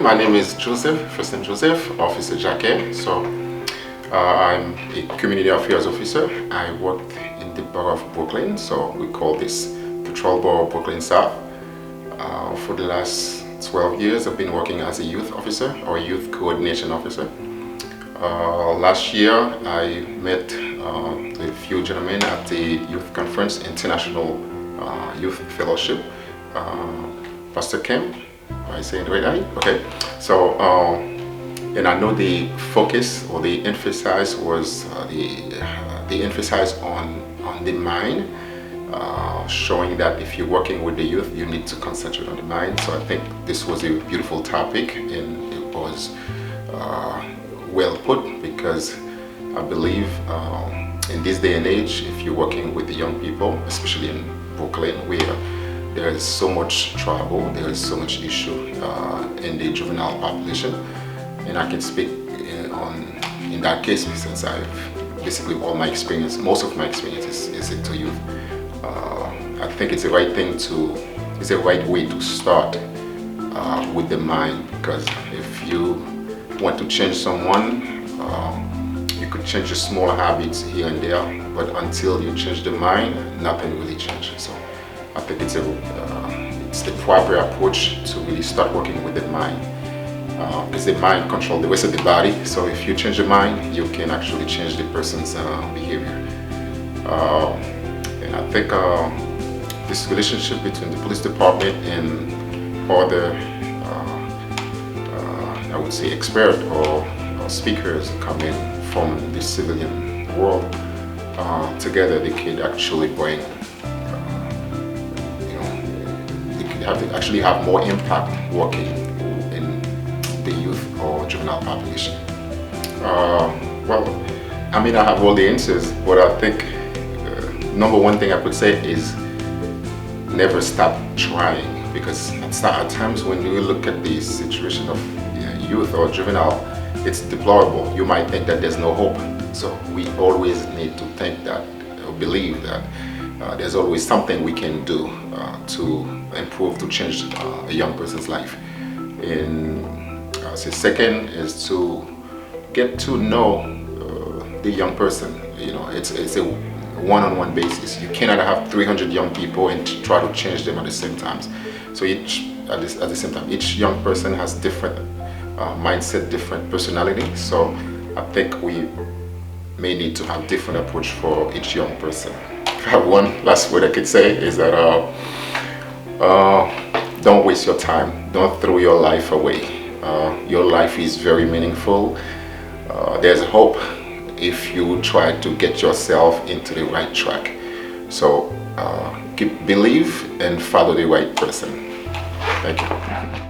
My name is Joseph, first name Joseph, Officer Jacquet. So I'm a community affairs officer. I work in the borough of Brooklyn, so we call this Patrol Borough of Brooklyn South. For the last 12 years, I've been working as a youth officer or youth coordination officer. Last year, I met a few gentlemen at the Youth Conference International Youth Fellowship. Pastor Kim, am I saying it right? Okay. So, and I know the focus or the emphasis was the emphasis on the mind, showing that if you're working with the youth, you need to concentrate on the mind. So I think this was a beautiful topic, and it was well put, because I believe in this day and age, if you're working with the young people, especially in Brooklyn, where there is so much trouble, there is so much issue in the juvenile population, and I can speak in that case since I've basically most of my experience is into youth. I think it's the right thing it's the right way to start with the mind, because if you want to change someone, you could change the small habits here and there, but until you change the mind, nothing really changes. So I think it's the proper approach to really start working with the mind, because the mind controls the rest of the body. So if you change the mind, you can actually change the person's behavior. And I think this relationship between the police department and other, I would say, experts or speakers coming from the civilian world, together they could actually bring actually have more impact working in the youth or juvenile population. Well, I mean, I have all the answers, but I think number one thing I could say is never stop trying, because at times when you look at the situation of youth or juvenile, it's deplorable. You might think that there's no hope. So we always need to think that, or believe that there's always something we can do to improve, to change a young person's life. And the second is to get to know the young person. You know, it's a one-on-one basis. You cannot have 300 young people and try to change them at the same time. So at the same time, each young person has different mindset, different personality. So I think we may need to have different approach for each young person. If I have one last word I could say is that don't waste your time. Don't throw your life away. Your life is very meaningful. There's hope if you try to get yourself into the right track. So believe and follow the right person. Thank you.